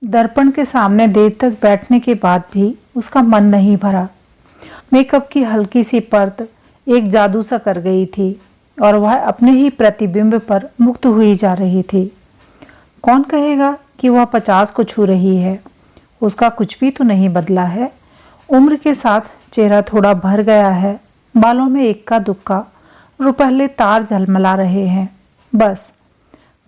दर्पण के सामने देर तक बैठने के बाद भी उसका मन नहीं भरा। मेकअप की हल्की सी परत एक जादू सा कर गई थी और वह अपने ही प्रतिबिंब पर मुक्त हुई जा रही थी। कौन कहेगा कि वह 50 को छू रही है। उसका कुछ भी तो नहीं बदला है। उम्र के साथ चेहरा थोड़ा भर गया है, बालों में इक्का दुक्का रुपहले तार झलमला रहे हैं, बस।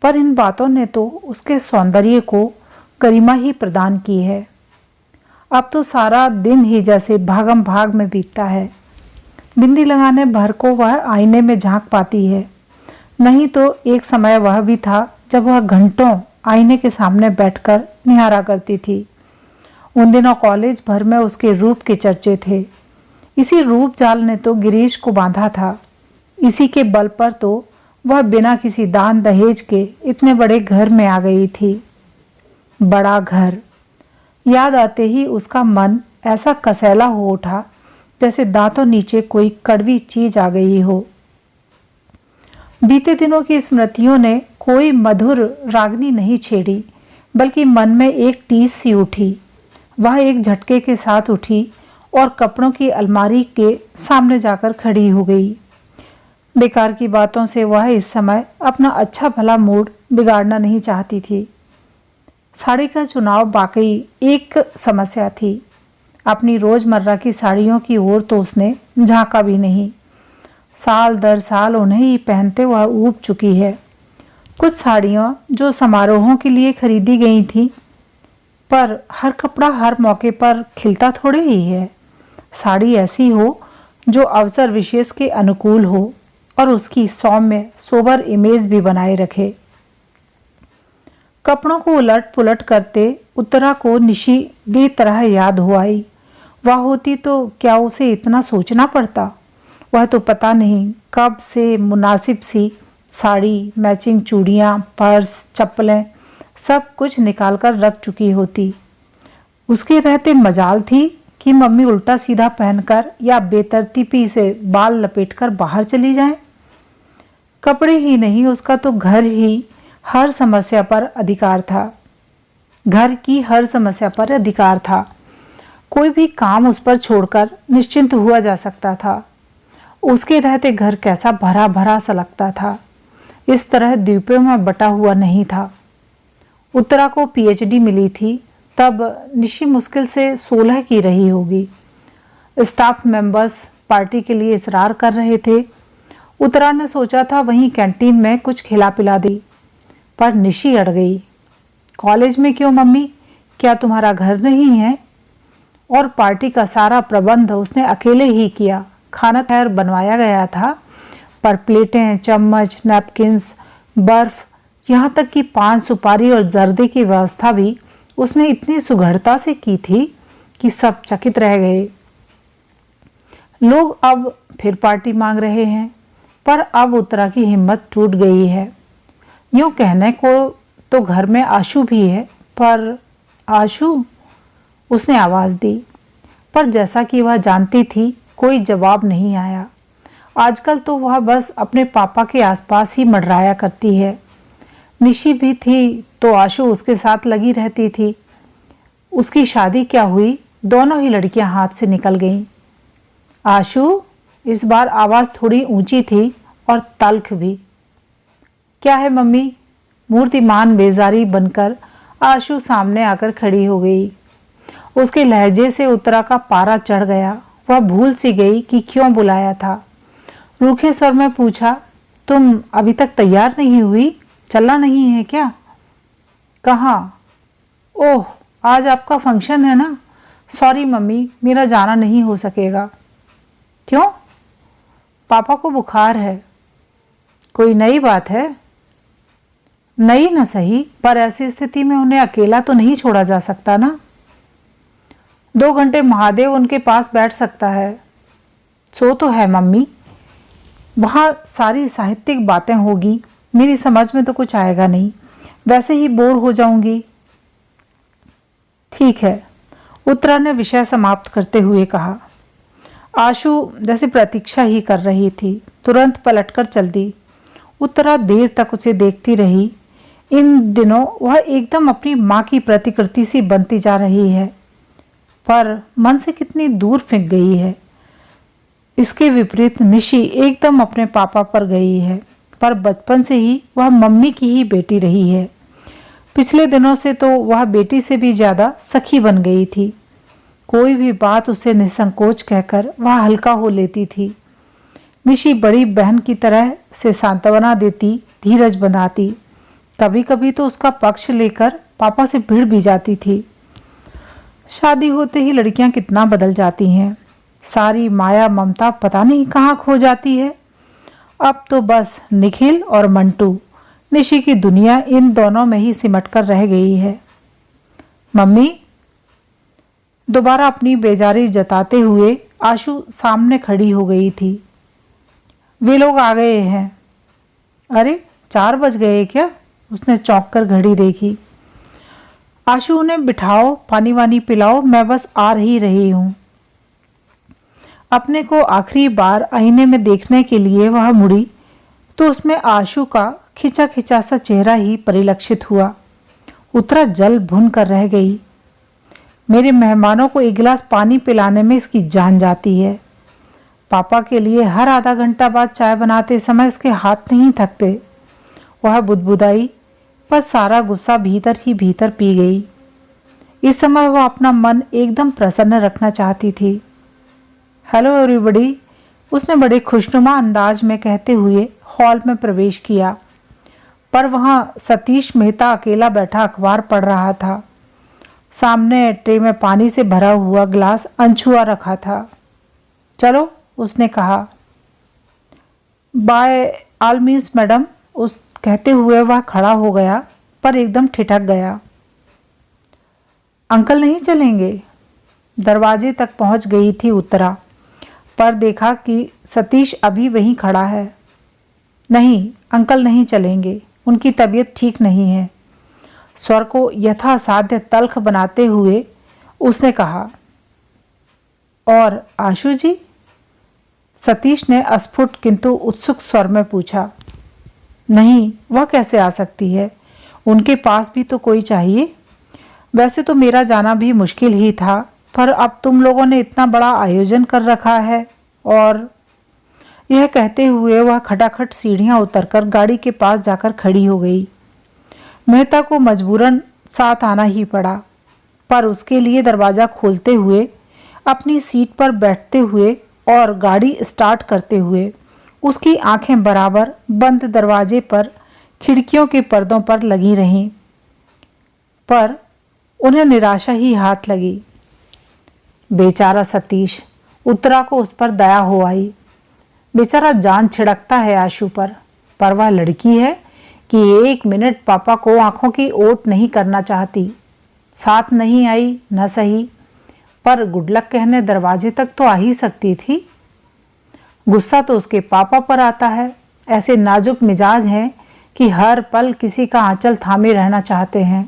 पर इन बातों ने तो उसके सौंदर्य को गरिमा ही प्रदान की है। अब तो सारा दिन ही जैसे भागम भाग में बीतता है। बिंदी लगाने भर को वह आईने में झांक पाती है, नहीं तो एक समय वह भी था जब वह घंटों आईने के सामने बैठकर निहारा करती थी। उन दिनों कॉलेज भर में उसके रूप के चर्चे थे। इसी रूप जाल ने तो गिरीश को बांधा था। इसी के बल पर तो वह बिना किसी दान दहेज के इतने बड़े घर में आ गई थी। बड़ा घर याद आते ही उसका मन ऐसा कसैला हो उठा जैसे दांतों नीचे कोई कड़वी चीज आ गई हो। बीते दिनों की स्मृतियों ने कोई मधुर रागनी नहीं छेड़ी, बल्कि मन में एक टीस सी उठी। वह एक झटके के साथ उठी और कपड़ों की अलमारी के सामने जाकर खड़ी हो गई। बेकार की बातों से वह इस समय अपना अच्छा भला मूड बिगाड़ना नहीं चाहती थी। साड़ी का चुनाव वाकई एक समस्या थी। अपनी रोजमर्रा की साड़ियों की ओर तो उसने झांका भी नहीं। साल दर साल उन्हें ही पहनते वह ऊब चुकी है। कुछ साड़ियाँ जो समारोहों के लिए खरीदी गई थी, पर हर कपड़ा हर मौके पर खिलता थोड़े ही है। साड़ी ऐसी हो जो अवसर विशेष के अनुकूल हो और उसकी सौम्य सोबर इमेज भी बनाए रखे। कपड़ों को उलट पुलट करते उत्तरा को निशी बेतरह याद हो आई। वह होती तो क्या उसे इतना सोचना पड़ता। वह तो पता नहीं कब से मुनासिब सी साड़ी, मैचिंग चूड़ियाँ, पर्स, चप्पलें सब कुछ निकालकर रख चुकी होती। उसके रहते मजाल थी कि मम्मी उल्टा सीधा पहनकर या बेतरतीबी से बाल लपेटकर बाहर चली जाए। कपड़े ही नहीं, उसका तो घर ही हर समस्या पर अधिकार था। घर की हर समस्या पर अधिकार था। कोई भी काम उस पर छोड़कर निश्चिंत हुआ जा सकता था। उसके रहते घर कैसा भरा भरा सा लगता था। इस तरह द्वीपों में बटा हुआ नहीं था। उत्तरा को पीएचडी मिली थी तब निशी मुश्किल से 16 की रही होगी। स्टाफ मेंबर्स पार्टी के लिए इसरार कर रहे थे। उत्तरा ने सोचा था वहीं कैंटीन में कुछ खिला पिला दी, पर निशी अड़ गई। कॉलेज में क्यों मम्मी, क्या तुम्हारा घर नहीं है? और पार्टी का सारा प्रबंध उसने अकेले ही किया। खाना खैर बनवाया गया था, पर प्लेटें, चम्मच, नैपकिन्स, बर्फ, यहाँ तक कि पान सुपारी और जर्दे की व्यवस्था भी उसने इतनी सुघड़ता से की थी कि सब चकित रह गए। लोग अब फिर पार्टी मांग रहे हैं, पर अब उत्तरा की हिम्मत टूट गई है। यूँ कहने को तो घर में आशु भी है, पर आशु, उसने आवाज़ दी, पर जैसा कि वह जानती थी कोई जवाब नहीं आया। आजकल तो वह बस अपने पापा के आसपास ही मंडराया करती है। निशी भी थी तो आशु उसके साथ लगी रहती थी। उसकी शादी क्या हुई, दोनों ही लड़कियां हाथ से निकल गईं। आशु, इस बार आवाज़ थोड़ी ऊंची थी और तल्ख भी। क्या है मम्मी? मूर्तिमान बेजारी बनकर आशु सामने आकर खड़ी हो गई। उसके लहजे से उत्तरा का पारा चढ़ गया। वह भूल सी गई कि क्यों बुलाया था। रूखे स्वर में पूछा, तुम अभी तक तैयार नहीं हुई? चलना नहीं है क्या? कहाँ? ओह, आज आपका फंक्शन है ना? सॉरी मम्मी, मेरा जाना नहीं हो सकेगा। क्यों? पापा को बुखार है। कोई नई बात है? नई न सही, पर ऐसी स्थिति में उन्हें अकेला तो नहीं छोड़ा जा सकता ना। 2 घंटे महादेव उनके पास बैठ सकता है। सो तो है मम्मी, वहाँ सारी साहित्यिक बातें होगी, मेरी समझ में तो कुछ आएगा नहीं, वैसे ही बोर हो जाऊंगी। ठीक है, उत्तरा ने विषय समाप्त करते हुए कहा। आशु जैसे प्रतीक्षा ही कर रही थी, तुरंत पलटकर चल दी। उत्तरा देर तक उसे देखती रही। इन दिनों वह एकदम अपनी माँ की प्रतिकृति सी बनती जा रही है, पर मन से कितनी दूर फेंक गई है। इसके विपरीत निशी एकदम अपने पापा पर गई है, पर बचपन से ही वह मम्मी की ही बेटी रही है। पिछले दिनों से तो वह बेटी से भी ज्यादा सखी बन गई थी। कोई भी बात उसे निसंकोच कहकर वह हल्का हो लेती थी। निशी बड़ी बहन की तरह से सांत्वना देती, धीरज बंधाती, कभी कभी तो उसका पक्ष लेकर पापा से भिड़ भी जाती थी। शादी होते ही लड़कियां कितना बदल जाती हैं, सारी माया ममता पता नहीं कहाँ खो जाती है। अब तो बस निखिल और मंटू, निशी की दुनिया इन दोनों में ही सिमट कर रह गई है। मम्मी, दोबारा अपनी बेजारी जताते हुए आशु सामने खड़ी हो गई थी। वे लोग आ गए हैं। अरे 4 बज गए क्या? उसने चौंक कर घड़ी देखी। आशु, उन्हें बिठाओ, पानी वानी पिलाओ, मैं बस आ रही हूं। अपने को आखिरी बार आईने में देखने के लिए वह मुड़ी तो उसमें आशु का खिंचा खिंचा सा चेहरा ही परिलक्षित हुआ। उत्तरा जल भुन कर रह गई। मेरे मेहमानों को 1 गिलास पानी पिलाने में इसकी जान जाती है। पापा के लिए हर आधा घंटा बाद चाय बनाते समय इसके हाथ नहीं थकते। वह बुदबुदाई, पर सारा गुस्सा भीतर ही भीतर पी गई। इस समय वह अपना मन एकदम प्रसन्न रखना चाहती थी। हेलो एवरीबॉडी, उसने बड़े खुशनुमा अंदाज में कहते हुए हॉल में प्रवेश किया, पर वहां सतीश मेहता अकेला बैठा अखबार पढ़ रहा था। सामने ट्रे में पानी से भरा हुआ गिलास अनछुआ रखा था। चलो, उसने कहा। बाय ऑल मीन्स मैडम, उस कहते हुए वह खड़ा हो गया, पर एकदम ठिठक गया। अंकल नहीं चलेंगे? दरवाजे तक पहुंच गई थी उत्तरा, पर देखा कि सतीश अभी वहीं खड़ा है। नहीं, अंकल नहीं चलेंगे, उनकी तबीयत ठीक नहीं है। स्वर को यथासाध्य तल्ख बनाते हुए उसने कहा। और आशु जी? सतीश ने अस्फुट किंतु उत्सुक स्वर में पूछा। नहीं, वह कैसे आ सकती है? उनके पास भी तो कोई चाहिए। वैसे तो मेरा जाना भी मुश्किल ही था, पर अब तुम लोगों ने इतना बड़ा आयोजन कर रखा है। और यह कहते हुए वह खटाखट सीढ़ियां उतरकर गाड़ी के पास जाकर खड़ी हो गई। मेहता को मजबूरन साथ आना ही पड़ा, पर उसके लिए दरवाज़ा खोलते हुए, अपनी सीट पर बैठते हुए और गाड़ी स्टार्ट करते हुए उसकी आंखें बराबर बंद दरवाजे पर, खिड़कियों के पर्दों पर लगी रहीं, पर उन्हें निराशा ही हाथ लगी। बेचारा सतीश, उत्तरा को उस पर दया हो आई। बेचारा जान छिड़कता है आशु पर वह लड़की है कि 1 मिनट पापा को आंखों की ओट नहीं करना चाहती। साथ नहीं आई न सही, पर गुड लक कहने दरवाजे तक तो आ ही सकती थी। गुस्सा तो उसके पापा पर आता है। ऐसे नाजुक मिजाज हैं कि हर पल किसी का आंचल थामे रहना चाहते हैं।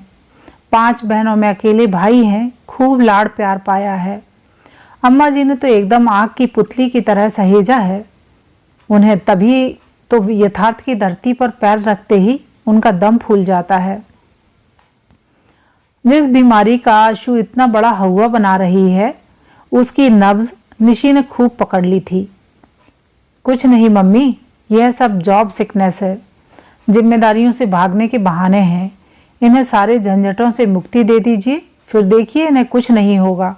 5 बहनों में अकेले भाई हैं, खूब लाड़ प्यार पाया है। अम्मा जी ने तो एकदम आग की पुतली की तरह सहेजा है। उन्हें तभी तो यथार्थ की धरती पर पैर रखते ही उनका दम फूल जाता है। जिस बीमारी का आशु इतना बड़ा हवा बना रही है, उसकी नब्ज निशी ने खूब पकड़ ली थी। कुछ नहीं मम्मी, यह सब जॉब सिकनेस है, जिम्मेदारियों से भागने के बहाने हैं। इन्हें सारे झंझटों से मुक्ति दे दीजिए, फिर देखिए इन्हें कुछ नहीं होगा।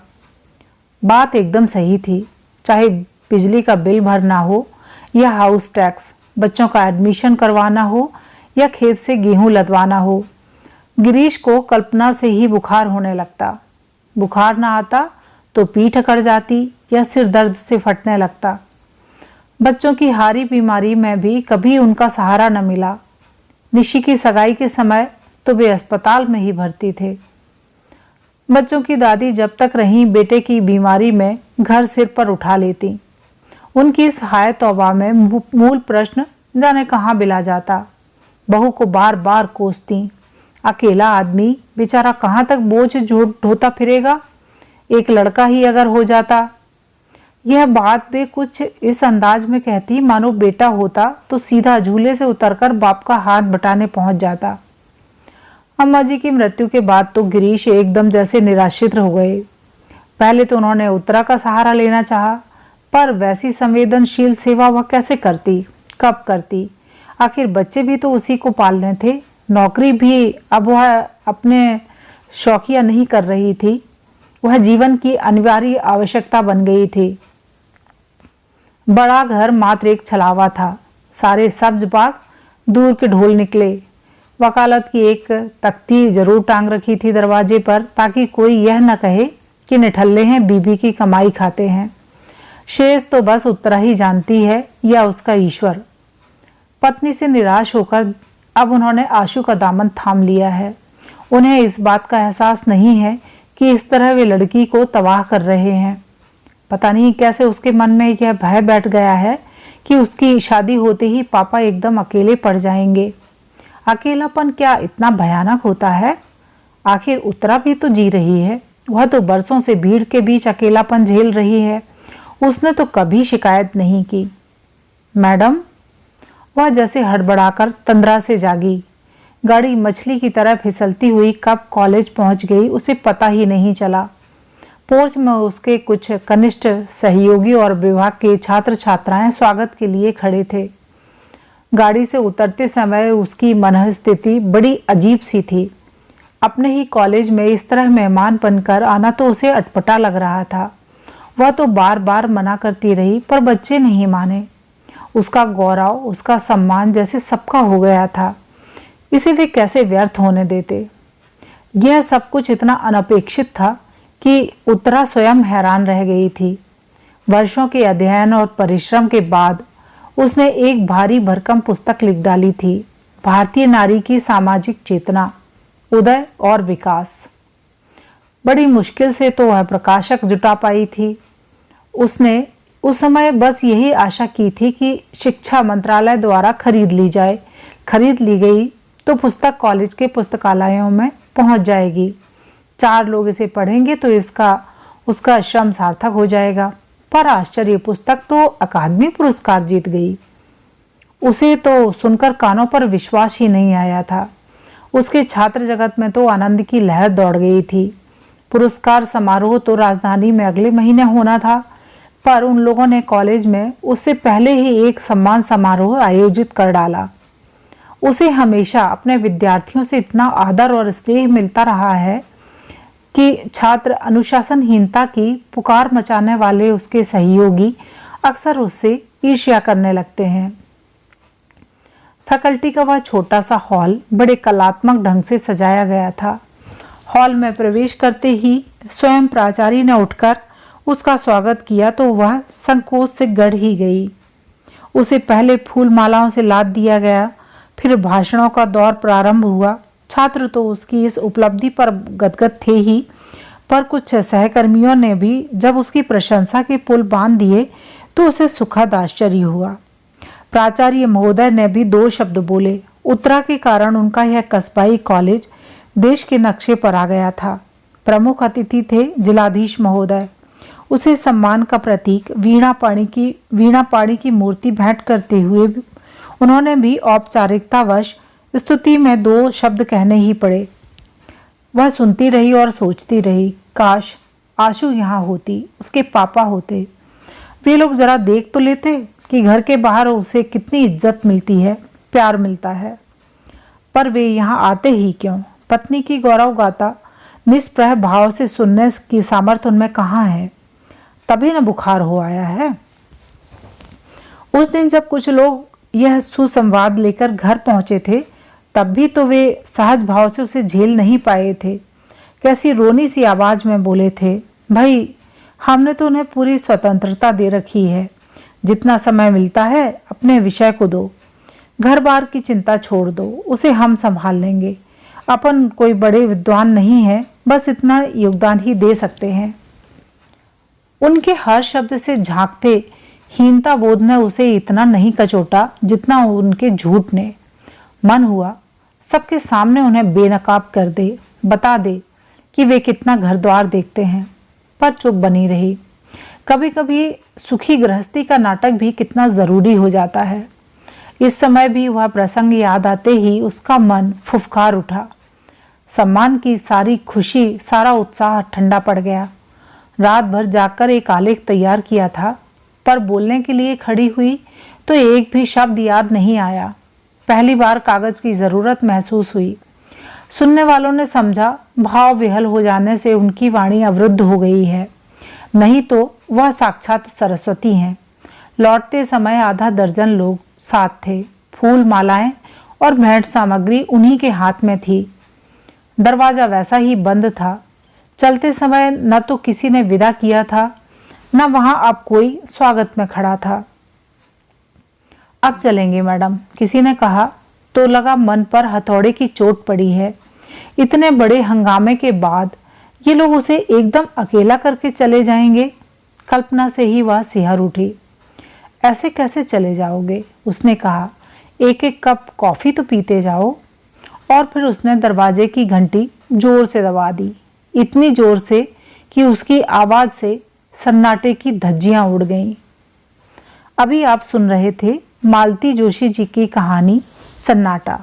बात एकदम सही थी। चाहे बिजली का बिल भरना हो या हाउस टैक्स, बच्चों का एडमिशन करवाना हो या खेत से गेहूं लदवाना हो, गिरीश को कल्पना से ही बुखार होने लगता। बुखार ना आता तो पीठ अकड़ जाती या सिर दर्द से फटने लगता। बच्चों की हारी बीमारी में भी कभी उनका सहारा न मिला। निशी की सगाई के समय तो वे अस्पताल में ही भर्ती थे। बच्चों की दादी जब तक रहीं, बेटे की बीमारी में घर सिर पर उठा लेती। उनकी इस हाय तौबा में मूल प्रश्न जाने कहाँ बिला जाता। बहू को बार बार कोसती। अकेला आदमी बेचारा कहाँ तक बोझ ढोता फिरेगा। एक लड़का ही अगर हो जाता। यह बात वे कुछ इस अंदाज में कहती मानो बेटा होता तो सीधा झूले से उतरकर बाप का हाथ बटाने पहुंच जाता। अम्मा जी की मृत्यु के बाद तो गिरीश एकदम जैसे निराश्रित हो गए। पहले तो उन्होंने उत्तरा का सहारा लेना चाहा, पर वैसी संवेदनशील सेवा वह कैसे करती, कब करती? आखिर बच्चे भी तो उसी को पालने थे। नौकरी भी अब वह अपने शौकिया नहीं कर रही थी, वह जीवन की अनिवार्य आवश्यकता बन गई थी। बड़ा घर मात्र एक छलावा था, सारे सब्ज बाग दूर के ढोल निकले। वकालत की एक तख्ती जरूर टांग रखी थी दरवाजे पर, ताकि कोई यह न कहे कि निठल्ले हैं, बीबी की कमाई खाते हैं। शेष तो बस उत्तरा ही जानती है या उसका ईश्वर। पत्नी से निराश होकर अब उन्होंने आशु का दामन थाम लिया है। उन्हें इस बात का एहसास नहीं है कि इस तरह वे लड़की को तबाह कर रहे हैं। पता नहीं कैसे उसके मन में यह भय बैठ गया है कि उसकी शादी होते ही पापा एकदम अकेले पड़ जाएंगे। अकेलापन क्या इतना भयानक होता है? आखिर उत्तरा भी तो जी रही है, वह तो बरसों से भीड़ के बीच अकेलापन झेल रही है। उसने तो कभी शिकायत नहीं की। मैडम, वह जैसे हड़बड़ाकर तंद्रा से जागी। गाड़ी मछली की तरह फिसलती हुई कब कॉलेज पहुंच गई उसे पता ही नहीं चला। पोर्च में उसके कुछ कनिष्ठ सहयोगी और विभाग के छात्र छात्राएं स्वागत के लिए खड़े थे। गाड़ी से उतरते समय उसकी मनःस्थिति बड़ी अजीब सी थी। अपने ही कॉलेज में इस तरह मेहमान बनकर आना तो उसे अटपटा लग रहा था। वह तो बार बार मना करती रही, पर बच्चे नहीं माने। उसका गौरव, उसका सम्मान जैसे सबका हो गया था, इसे वे कैसे व्यर्थ होने देते? यह सब कुछ इतना अनपेक्षित था कि उत्तरा स्वयं हैरान रह गई थी। वर्षों के अध्ययन और परिश्रम के बाद उसने एक भारी भरकम पुस्तक लिख डाली थी, भारतीय नारी की सामाजिक चेतना, उदय और विकास। बड़ी मुश्किल से तो वह प्रकाशक जुटा पाई थी। उसने उस समय बस यही आशा की थी कि शिक्षा मंत्रालय द्वारा खरीद ली जाए। खरीद ली गई तो पुस्तक कॉलेज के पुस्तकालयों में पहुंच जाएगी। 4 लोग इसे पढ़ेंगे तो उसका श्रम सार्थक हो जाएगा। पर आश्चर्य, पुस्तक तो अकादमी पुरस्कार जीत गई। उसे तो सुनकर कानों पर विश्वास ही नहीं आया था। उसके छात्र जगत में तो आनंद की लहर दौड़ गई थी। पुरस्कार समारोह तो राजधानी में अगले महीने होना था, पर उन लोगों ने कॉलेज में उससे पहले ही एक सम्मान समारोह आयोजित कर डाला। उसे हमेशा अपने विद्यार्थियों से इतना आदर और स्नेह मिलता रहा है कि छात्र अनुशासनहीनता की पुकार मचाने वाले उसके सहयोगी अक्सर उससे ईर्ष्या करने लगते हैं। फैकल्टी का वह छोटा सा हॉल बड़े कलात्मक ढंग से सजाया गया था। हॉल में प्रवेश करते ही स्वयं प्राचार्य ने उठकर उसका स्वागत किया तो वह संकोच से गड़ ही गई। उसे पहले फूल मालाओं से लाद दिया गया, फिर भाषणों का दौर प्रारंभ हुआ। छात्र तो उसकी इस उपलब्धि पर गदगद थे ही, पर कुछ सहकर्मियों ने भी जब उसकी प्रशंसा के पुल बांध दिए तो उसे सुखद आश्चर्य हुआ। प्राचार्य महोदय ने भी 2 शब्द बोले। उत्तरा के कारण उनका यह कस्बाई कॉलेज देश के नक्शे पर आ गया था। प्रमुख अतिथि थे जिलाधीश महोदय। उसे सम्मान का प्रतीक वीणा पाणी की मूर्ति भेंट करते हुए उन्होंने भी औपचारिकतावश स्तुति में 2 शब्द कहने ही पड़े। वह सुनती रही और सोचती रही, काश आशु यहाँ होती, उसके पापा होते। वे लोग जरा देख तो लेते कि घर के बाहर उसे कितनी इज्जत मिलती है, प्यार मिलता है। पर वे यहाँ आते ही क्यों? पत्नी की गौरव गाथा निष्प्रह भाव से सुनने की सामर्थ्य उनमें कहाँ है? तभी न बुखार हो आया है। उस दिन जब कुछ लोग यह सुसंवाद लेकर घर पहुंचे थे, तब भी तो वे सहज भाव से उसे झेल नहीं पाए थे। कैसी रोनी सी आवाज में बोले थे, भाई हमने तो उन्हें पूरी स्वतंत्रता दे रखी है। जितना समय मिलता है अपने विषय को दो, घर बार की चिंता छोड़ दो, उसे हम संभाल लेंगे। अपन कोई बड़े विद्वान नहीं है, बस इतना योगदान ही दे सकते हैं। उनके हर शब्द से झांकते हीनता बोध ने उसे इतना नहीं कचोटा जितना उनके झूठ ने। मन हुआ सबके सामने उन्हें बेनकाब कर दे, बता दे कि वे कितना घर द्वार देखते हैं, पर चुप बनी रही। कभी कभी सुखी गृहस्थी का नाटक भी कितना जरूरी हो जाता है। इस समय भी वह प्रसंग याद आते ही उसका मन फुफकार उठा। सम्मान की सारी खुशी, सारा उत्साह ठंडा पड़ गया। रात भर जागकर एक आलेख तैयार किया था, पर बोलने के लिए खड़ी हुई तो एक भी शब्द याद नहीं आया। पहली बार कागज की जरूरत महसूस हुई। सुनने वालों ने समझा भाव विहल हो जाने से उनकी वाणी अवरुद्ध हो गई है, नहीं तो वह साक्षात सरस्वती हैं। लौटते समय आधा दर्जन लोग साथ थे। फूल, मालाएं और भेंट सामग्री उन्हीं के हाथ में थी। दरवाजा वैसा ही बंद था। चलते समय न तो किसी ने विदा किया था, न वहां अब कोई स्वागत में खड़ा था। अब चलेंगे मैडम, किसी ने कहा तो लगा मन पर हथौड़े की चोट पड़ी है। इतने बड़े हंगामे के बाद ये लोग उसे एकदम अकेला करके चले जाएंगे। कल्पना से ही वह सिहर उठी। ऐसे कैसे चले जाओगे? उसने कहा। एक एक कप कॉफी तो पीते जाओ। और फिर उसने दरवाजे की घंटी जोर से दबा दी, इतनी जोर से कि उसकी आवाज से सन्नाटे की धज्जियां उड़ गईं। अभी आप सुन रहे थे मालती जोशी जी की कहानी सन्नाटा।